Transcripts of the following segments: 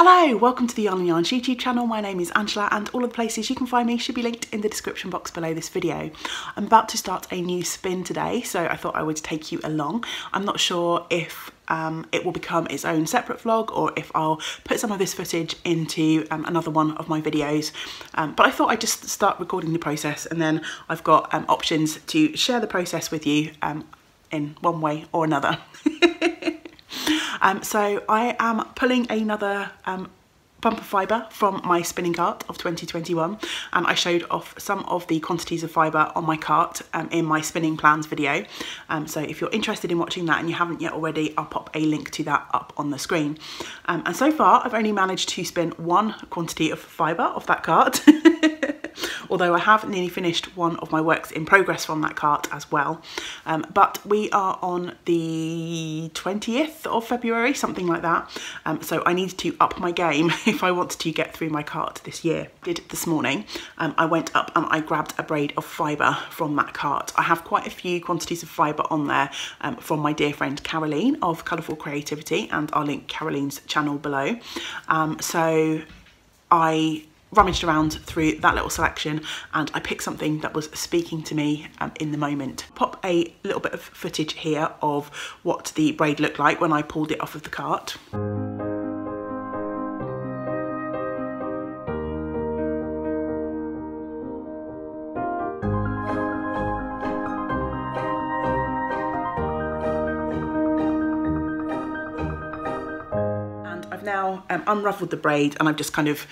Hello, welcome to the Yarn and Yarns YouTube channel. My name is Angela and all of the places you can find me should be linked in the description box below this video. I'm about to start a new spin today, so I thought I would take you along. I'm not sure if it will become its own separate vlog or if I'll put some of this footage into another one of my videos, but I thought I'd just start recording the process, and then I've got options to share the process with you in one way or another. So I am pulling another bumper fibre from my spinning cart of 2021, and I showed off some of the quantities of fibre on my cart in my spinning plans video. So if you're interested in watching that and you haven't yet already, I'll pop a link to that up on the screen. And so far I've only managed to spin one quantity of fibre off that cart. Although I have nearly finished one of my works in progress from that cart as well. But we are on the 20th of February, something like that. So I need to up my game if I want to get through my cart this year. This morning, I went up and I grabbed a braid of fibre from that cart. I have quite a few quantities of fibre on there from my dear friend Caroline of Colourful Creativity, and I'll link Caroline's channel below. So I rummaged around through that little selection and I picked something that was speaking to me in the moment. Pop a little bit of footage here of what the braid looked like when I pulled it off of the cart. I've now unravelled the braid and I've just kind of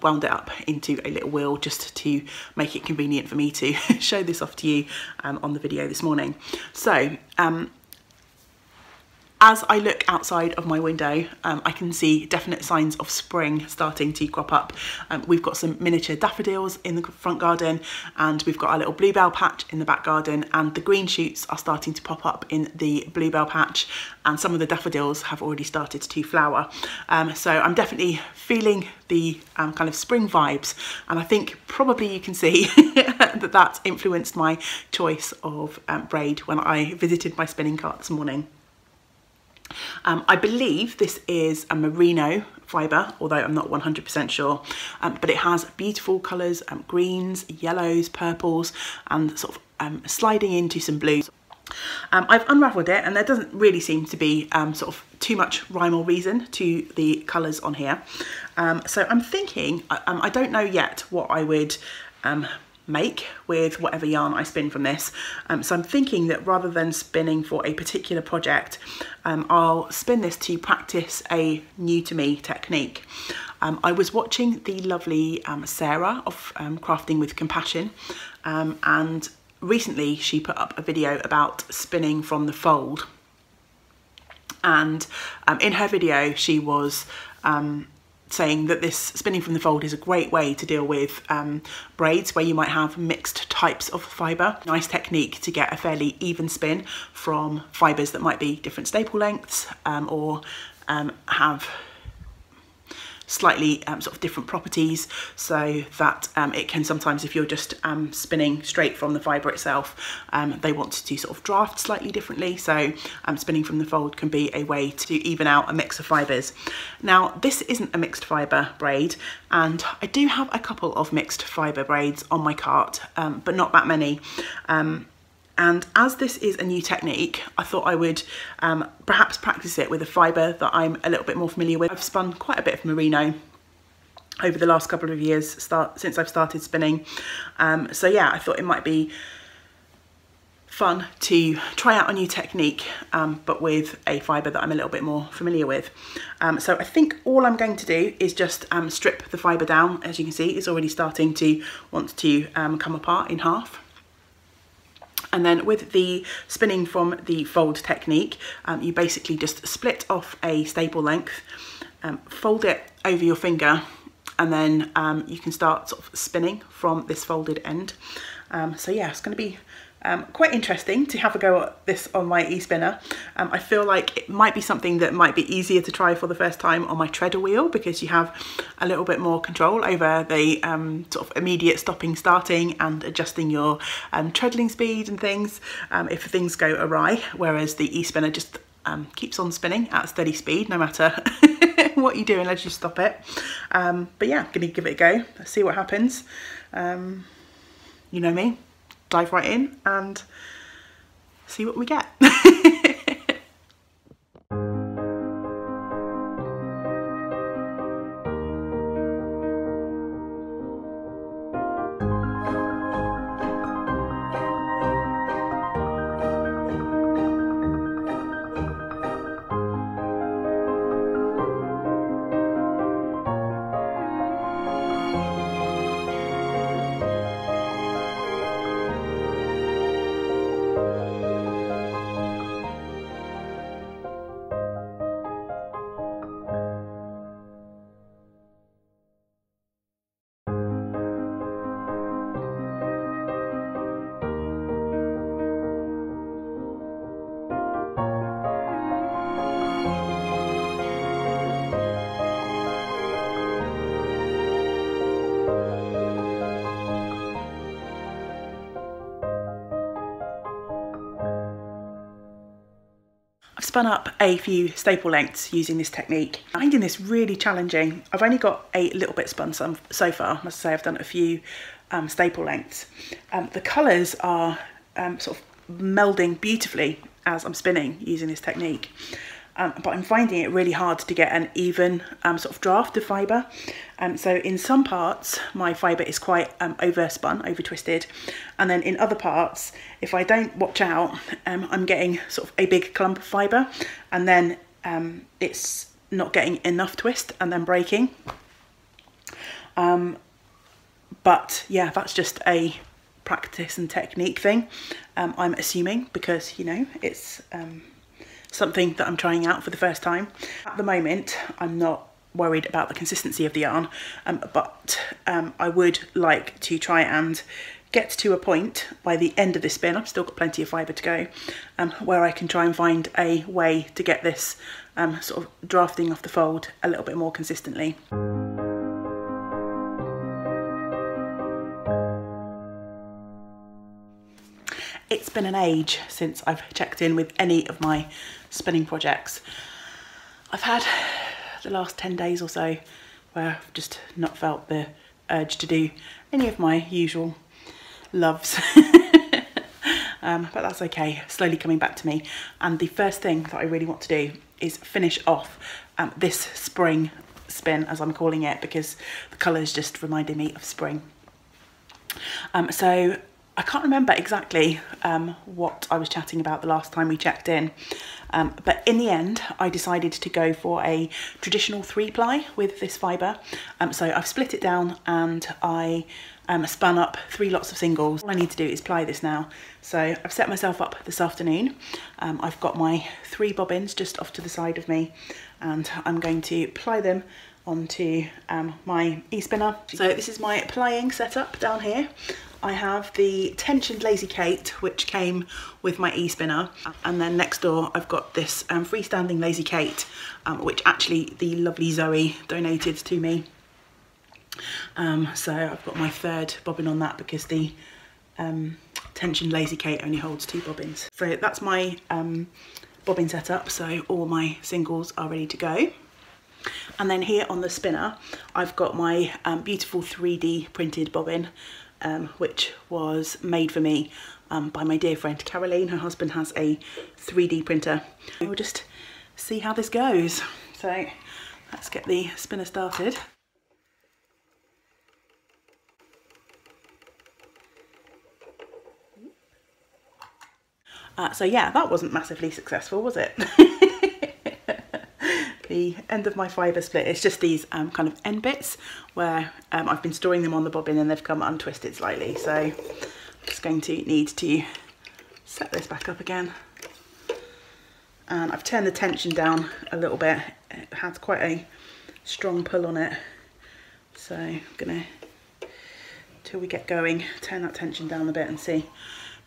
wound it up into a little wheel just to make it convenient for me to show this off to you on the video this morning. So as I look outside of my window, I can see definite signs of spring starting to crop up. We've got some miniature daffodils in the front garden, and we've got our little bluebell patch in the back garden, and the green shoots are starting to pop up in the bluebell patch, and some of the daffodils have already started to flower. So I'm definitely feeling the kind of spring vibes, and I think probably you can see that that's influenced my choice of braid when I visited my spinning cart this morning. I believe this is a merino fibre, although I'm not 100% sure, but it has beautiful colours, greens, yellows, purples, and sort of sliding into some blues. I've unravelled it and there doesn't really seem to be sort of too much rhyme or reason to the colours on here. So I'm thinking, I don't know yet what I would make with whatever yarn I spin from this. So I'm thinking that rather than spinning for a particular project, I'll spin this to practice a new to me technique. I was watching the lovely Sarah of Crafting with Compassion, and recently she put up a video about spinning from the fold, and in her video she was saying that this spinning from the fold is a great way to deal with braids where you might have mixed types of fibre. Nice technique to get a fairly even spin from fibres that might be different staple lengths or have slightly sort of different properties, so that it can sometimes, if you're just spinning straight from the fibre itself, they want to sort of draft slightly differently, so spinning from the fold can be a way to even out a mix of fibres. Now this isn't a mixed fibre braid, and I do have a couple of mixed fibre braids on my cart, but not that many. And as this is a new technique, I thought I would perhaps practice it with a fibre that I'm a little bit more familiar with. I've spun quite a bit of merino over the last couple of years since I've started spinning. So yeah, I thought it might be fun to try out a new technique, but with a fibre that I'm a little bit more familiar with. So I think all I'm going to do is just strip the fibre down. As you can see, it's already starting to want to come apart in half. And then with the spinning from the fold technique, you basically just split off a staple length, fold it over your finger, and then you can start sort of spinning from this folded end. So yeah, it's going to be quite interesting to have a go at this on my e-spinner. I feel like it might be something that might be easier to try for the first time on my treader wheel, because you have a little bit more control over the sort of immediate stopping, starting and adjusting your treadling speed and things if things go awry, whereas the e-spinner just keeps on spinning at steady speed no matter what you do unless you stop it. But yeah, I'm gonna give it a go. Let's see what happens. You know me, dive right in and see what we get. I've spun up a few staple lengths using this technique. I'm finding this really challenging. I've only got a little bit spun so far. I must say I've done a few staple lengths. The colours are sort of melding beautifully as I'm spinning using this technique. But I'm finding it really hard to get an even sort of draft of fibre. So in some parts my fibre is quite overspun, over twisted, and then in other parts, if I don't watch out, I'm getting sort of a big clump of fibre, and then it's not getting enough twist and then breaking. But yeah, that's just a practice and technique thing, I'm assuming, because, you know, it's something that I'm trying out for the first time. At the moment, I'm not worried about the consistency of the yarn, but I would like to try and get to a point by the end of this spin, I've still got plenty of fibre to go, where I can try and find a way to get this sort of drafting off the fold a little bit more consistently. It's been an age since I've checked in with any of my spinning projects. I've had the last 10 days or so where I've just not felt the urge to do any of my usual loves. But that's okay, slowly coming back to me. And the first thing that I really want to do is finish off this spring spin, as I'm calling it, because the colours just reminded me of spring. So I can't remember exactly what I was chatting about the last time we checked in, but in the end I decided to go for a traditional 3-ply with this fibre. So I've split it down and I spun up 3 lots of singles. All I need to do is ply this now. So I've set myself up this afternoon. I've got my 3 bobbins just off to the side of me, and I'm going to ply them onto my e-spinner. So this is my plying setup down here. I have the tensioned Lazy Kate, which came with my e-spinner, and then next door I've got this freestanding Lazy Kate, which actually the lovely Zoe donated to me. So I've got my 3rd bobbin on that because the tensioned Lazy Kate only holds 2 bobbins. So that's my bobbin setup, so all my singles are ready to go. And then here on the spinner I've got my beautiful 3D printed bobbin, which was made for me by my dear friend Caroline. Her husband has a 3D printer. We'll just see how this goes. So let's get the spinner started. So yeah, that wasn't massively successful, was it? The end of my fibre split, it's just these kind of end bits where I've been storing them on the bobbin and they've come untwisted slightly. So I'm just going to need to set this back up again. And I've turned the tension down a little bit. It has quite a strong pull on it. So I'm gonna, till we get going, turn that tension down a bit and see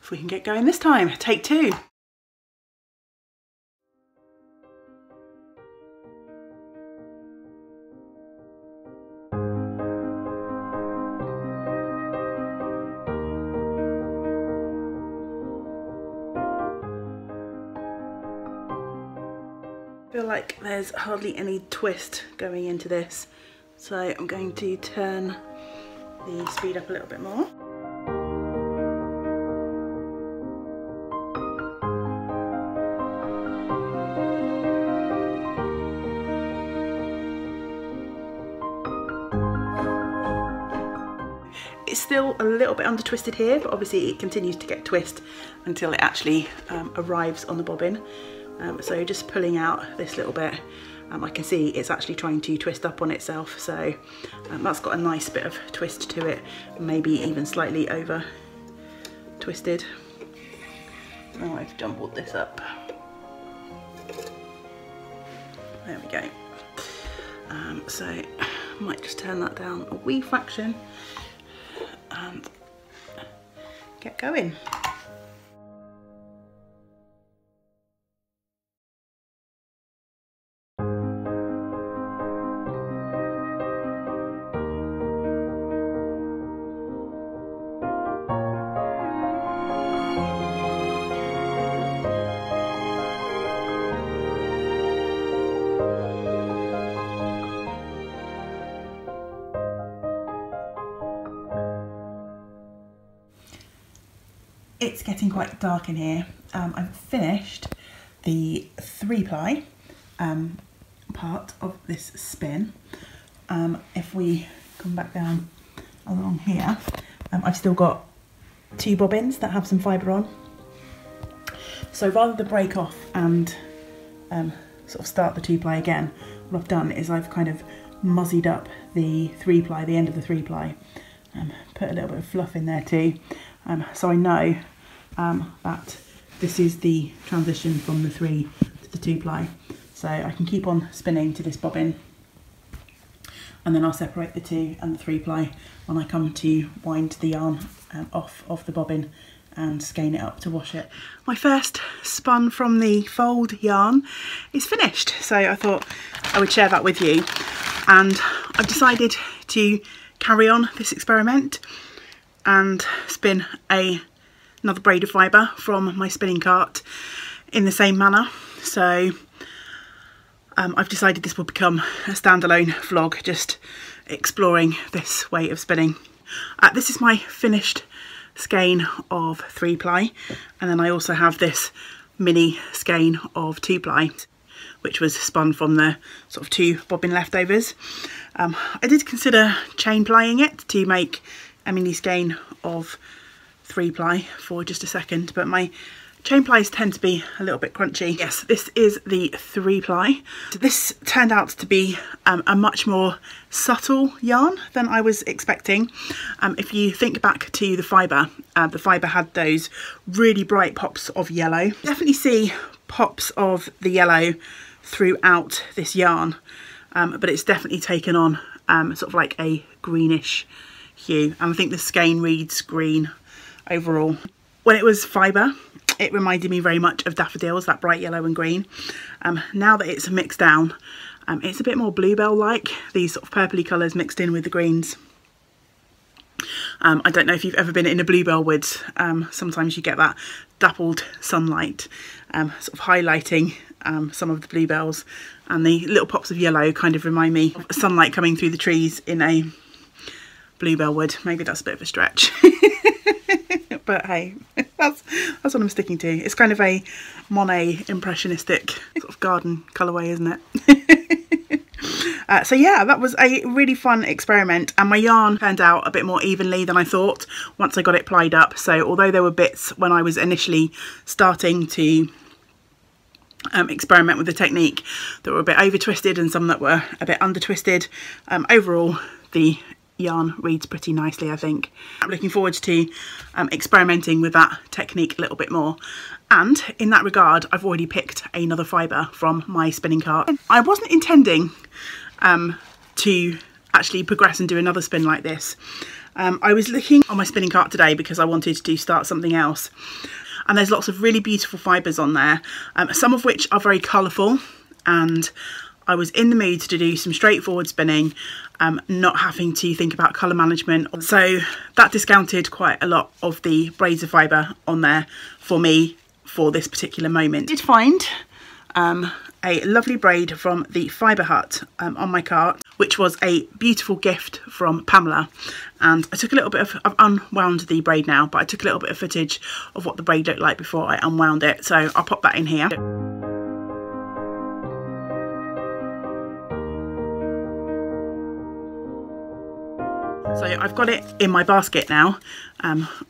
if we can get going this time. Take 2. I feel like there's hardly any twist going into this, so I'm going to turn the speed up a little bit more. It's still a little bit under twisted here, but obviously it continues to get twist until it actually arrives on the bobbin. So just pulling out this little bit, I can see it's actually trying to twist up on itself, so that's got a nice bit of twist to it, maybe even slightly over twisted. Oh, I've jumbled this up. There we go. So I might just turn that down a wee fraction and get going. It's getting quite dark in here. I've finished the 3-ply part of this spin. If we come back down along here, I've still got 2 bobbins that have some fibre on. So rather than break off and sort of start the 2-ply again, what I've done is I've kind of muzzied up the 3-ply, the end of the 3-ply, put a little bit of fluff in there too. So I know that this is the transition from the 3 to the 2-ply. So I can keep on spinning to this bobbin, and then I'll separate the 2 and the 3-ply when I come to wind the yarn off of the bobbin and skein it up to wash it. My first spun from the fold yarn is finished, so I thought I would share that with you. And I've decided to carry on this experiment and spin another braid of fibre from my spinning cart in the same manner. So I've decided this will become a standalone vlog, just exploring this way of spinning. This is my finished skein of 3-ply, and then I also have this mini skein of 2-ply, which was spun from the sort of 2 bobbin leftovers. I did consider chain plying it to make a mini skein of 3-ply for just a second, but my chain plies tend to be a little bit crunchy. Yes, this is the 3-ply. So this turned out to be a much more subtle yarn than I was expecting. If you think back to the fibre had those really bright pops of yellow. Definitely see pops of the yellow throughout this yarn, but it's definitely taken on sort of like a greenish hue, and I think the skein reads green overall. When it was fibre, it reminded me very much of daffodils, that bright yellow and green. Now that it's mixed down, it's a bit more bluebell-like, these sort of purpley colours mixed in with the greens. I don't know if you've ever been in a bluebell woods. Sometimes you get that dappled sunlight sort of highlighting some of the bluebells, and the little pops of yellow kind of remind me of sunlight coming through the trees in a bluebell wood. Maybe that's a bit of a stretch. But hey, that's what I'm sticking to. It's kind of a Monet impressionistic sort of garden colourway, isn't it? So yeah, that was a really fun experiment, and my yarn turned out a bit more evenly than I thought once I got it plied up. So although there were bits when I was initially starting to experiment with the technique that were a bit over twisted and some that were a bit under twisted, overall the yarn reads pretty nicely, I think. I'm looking forward to experimenting with that technique a little bit more, and in that regard I've already picked another fibre from my spinning cart. I wasn't intending to actually progress and do another spin like this. I was looking on my spinning cart today because I wanted to start something else, and there's lots of really beautiful fibres on there, some of which are very colourful, and I was in the mood to do some straightforward spinning, not having to think about colour management. So that discounted quite a lot of the braids of fibre on there for me for this particular moment. I did find a lovely braid from the Fibre Hut on my cart, which was a beautiful gift from Pamela. And I took a little bit of, I've unwound the braid now, but I took a little bit of footage of what the braid looked like before I unwound it. So I'll pop that in here. So I've got it in my basket now,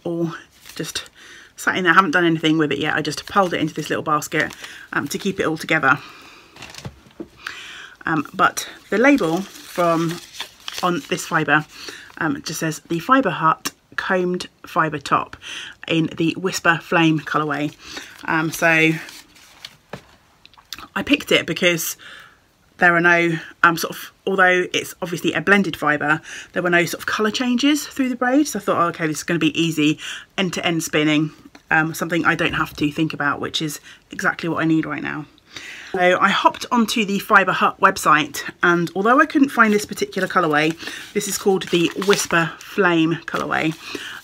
all just sat in there. I haven't done anything with it yet. I just piled it into this little basket to keep it all together. But the label on this fibre just says the Fibre Hut combed fibre top in the Whisper Flame colourway. So I picked it because there are no although it's obviously a blended fibre, there were no sort of colour changes through the braid. So I thought, oh, okay, this is going to be easy end-to-end spinning, something I don't have to think about, which is exactly what I need right now. So I hopped onto the Fibre Hut website, and although I couldn't find this particular colourway, this is called the Whisper Flame colourway.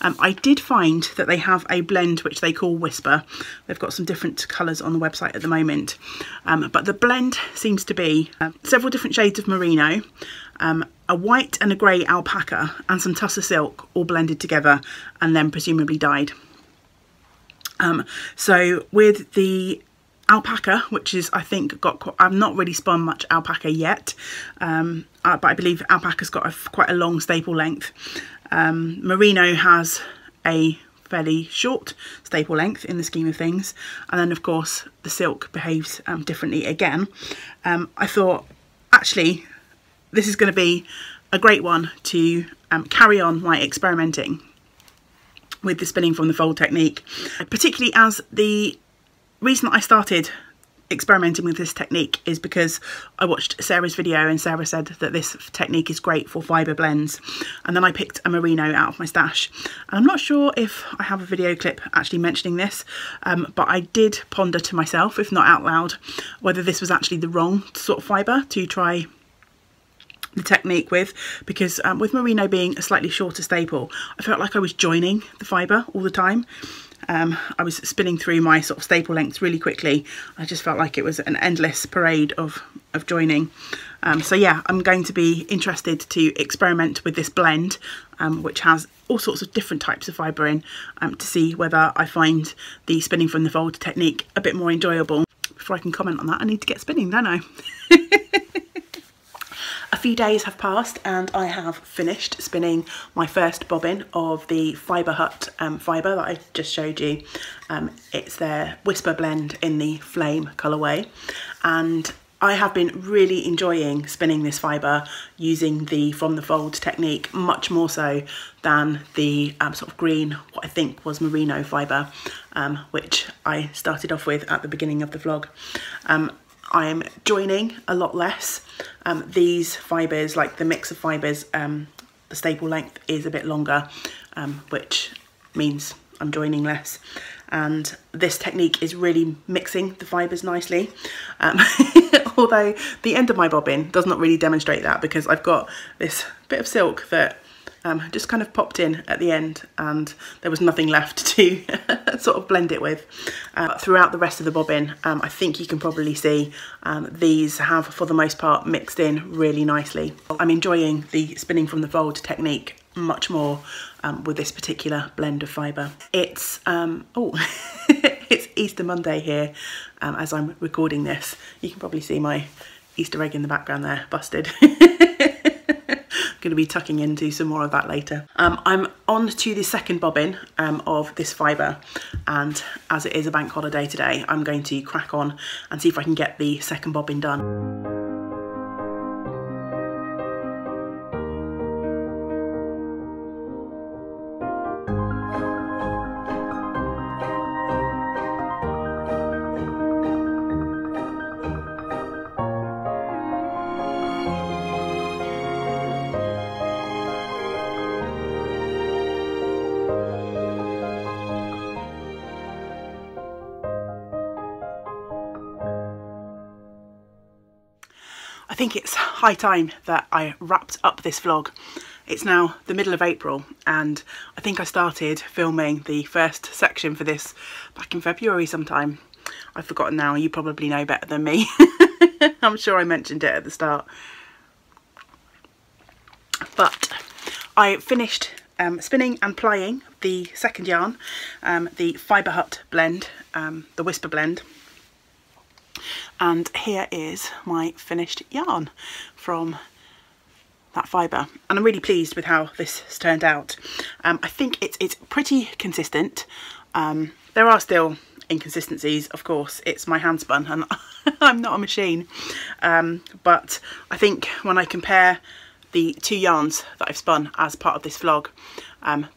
I did find that they have a blend which they call Whisper. They've got some different colours on the website at the moment, but the blend seems to be several different shades of merino, a white and a grey alpaca, and some tussar silk all blended together and then presumably dyed. So with the alpaca, which is, I think, I've not really spun much alpaca yet, but I believe alpaca's got quite a long staple length. Merino has a fairly short staple length in the scheme of things, and then of course the silk behaves differently again. I thought, actually, this is going to be a great one to carry on my experimenting with the spinning from the fold technique, particularly as the reason that I started experimenting with this technique is because I watched Sarah's video, and Sarah said that this technique is great for fibre blends, and then I picked a merino out of my stash. And I'm not sure if I have a video clip actually mentioning this, but I did ponder to myself, if not out loud, whether this was actually the wrong sort of fibre to try the technique with, because with merino being a slightly shorter staple, I felt like I was joining the fibre all the time. I was spinning through my sort of staple lengths really quickly. I just felt like it was an endless parade of joining. So yeah, I'm going to be interested to experiment with this blend, which has all sorts of different types of fibre in, to see whether I find the spinning from the fold technique a bit more enjoyable. Before I can comment on that, I need to get spinning, don't I? A few days have passed and I have finished spinning my first bobbin of the Fibre Hut fibre that I just showed you. It's their Whisper blend in the Flame colourway, and I have been really enjoying spinning this fibre using the from the fold technique, much more so than the sort of green, what I think was merino fibre, which I started off with at the beginning of the vlog. I'm joining a lot less. These fibres, like the mix of fibres, the staple length is a bit longer, which means I'm joining less. And this technique is really mixing the fibres nicely. Although the end of my bobbin does not really demonstrate that, because I've got this bit of silk that just kind of popped in at the end, and there was nothing left to sort of blend it with. Throughout the rest of the bobbin, I think you can probably see these have, for the most part, mixed in really nicely. I'm enjoying the spinning from the fold technique much more with this particular blend of fibre. It's it's Easter Monday here as I'm recording this. You can probably see my Easter egg in the background there, busted. Going to be tucking into some more of that later. I'm on to the second bobbin of this fibre, and as it is a bank holiday today, I'm going to crack on and see if I can get the second bobbin done. I think it's high time that I wrapped up this vlog. It's now the middle of April, and I think I started filming the first section for this back in February sometime. I've forgotten now, you probably know better than me. I'm sure I mentioned it at the start. But I finished spinning and plying the second yarn, the Fibre Hut blend, the Whisper blend. And here is my finished yarn from that fibre, and I'm really pleased with how this has turned out. I think it's pretty consistent. There are still inconsistencies, of course. It's my hand spun and I'm not a machine, but I think when I compare the two yarns that I've spun as part of this vlog,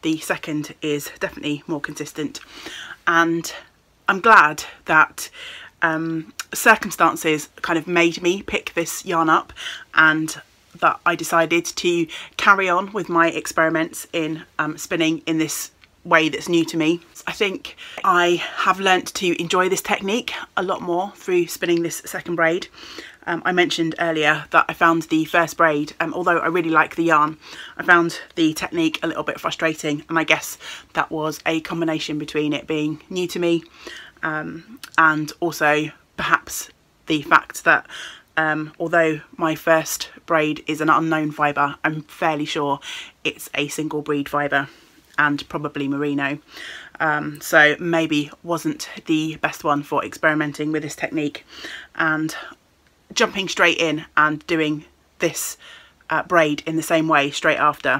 the second is definitely more consistent, and I'm glad that circumstances kind of made me pick this yarn up, and that I decided to carry on with my experiments in spinning in this way that's new to me. I think I have learnt to enjoy this technique a lot more through spinning this second braid. I mentioned earlier that I found the first braid, although I really like the yarn, I found the technique a little bit frustrating, and I guess that was a combination between it being new to me and also perhaps the fact that although my first braid is an unknown fibre, I'm fairly sure it's a single breed fibre and probably merino, so maybe wasn't the best one for experimenting with this technique, and jumping straight in and doing this braid in the same way straight after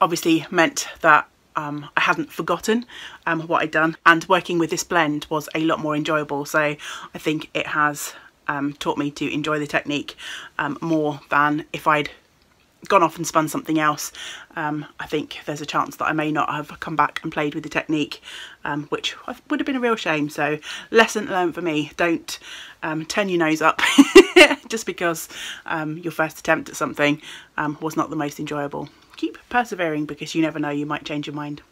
obviously meant that I hadn't forgotten what I'd done, and working with this blend was a lot more enjoyable. So I think it has taught me to enjoy the technique more than if I'd gone off and spun something else. I think there's a chance that I may not have come back and played with the technique, which would have been a real shame. So lesson learned for me: don't turn your nose up just because your first attempt at something was not the most enjoyable. Keep persevering, because you never know, you might change your mind.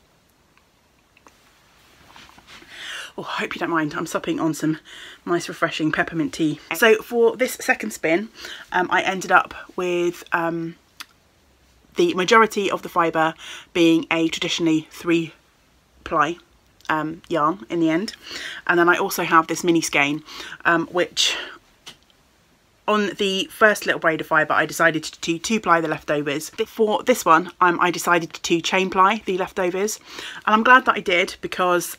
Oh, I hope you don't mind, I'm supping on some nice refreshing peppermint tea. So for this second spin, I ended up with the majority of the fibre being a traditionally 3-ply yarn in the end, and then I also have this mini skein, which on the first little braid of fibre I decided to 2-ply the leftovers. For this one I decided to chain ply the leftovers, and I'm glad that I did, because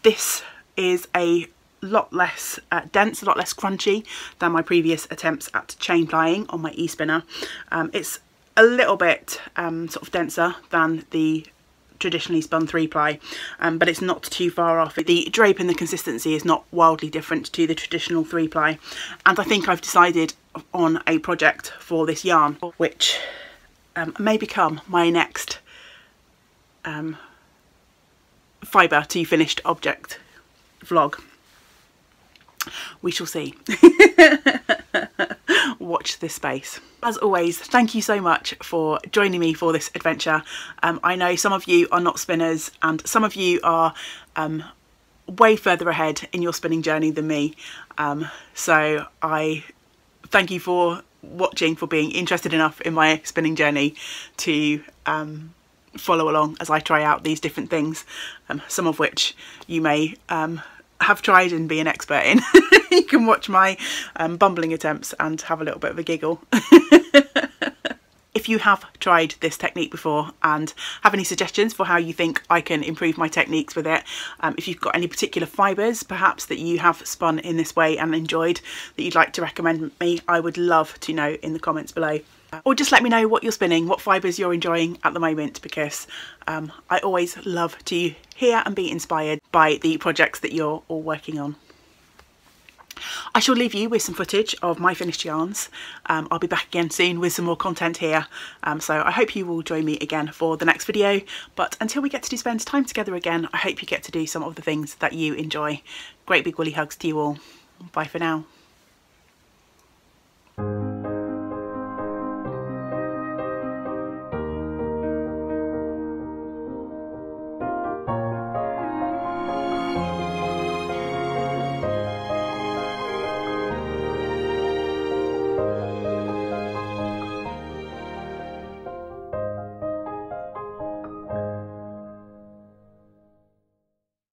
this is a lot less dense, a lot less crunchy than my previous attempts at chain plying on my e-spinner. It's a little bit sort of denser than the traditionally spun 3-ply, but it's not too far off. The drape and the consistency is not wildly different to the traditional 3-ply, and I think I've decided on a project for this yarn, which may become my next fibre to finished object vlog. We shall see. Watch this space. As always, thank you so much for joining me for this adventure. I know some of you are not spinners, and some of you are way further ahead in your spinning journey than me, so I thank you for watching, for being interested enough in my spinning journey to follow along as I try out these different things, some of which you may have tried and be an expert in. You can watch my bumbling attempts and have a little bit of a giggle. If you have tried this technique before and have any suggestions for how you think I can improve my techniques with it, if you've got any particular fibres perhaps that you have spun in this way and enjoyed that you'd like to recommend me, I would love to know in the comments below. Or just let me know what you're spinning, what fibres you're enjoying at the moment, because I always love to hear and be inspired by the projects that you're all working on. I shall leave you with some footage of my finished yarns. I'll be back again soon with some more content here, so I hope you will join me again for the next video. But until we get to spend time together again, I hope you get to do some of the things that you enjoy. Great big woolly hugs to you all. Bye for now.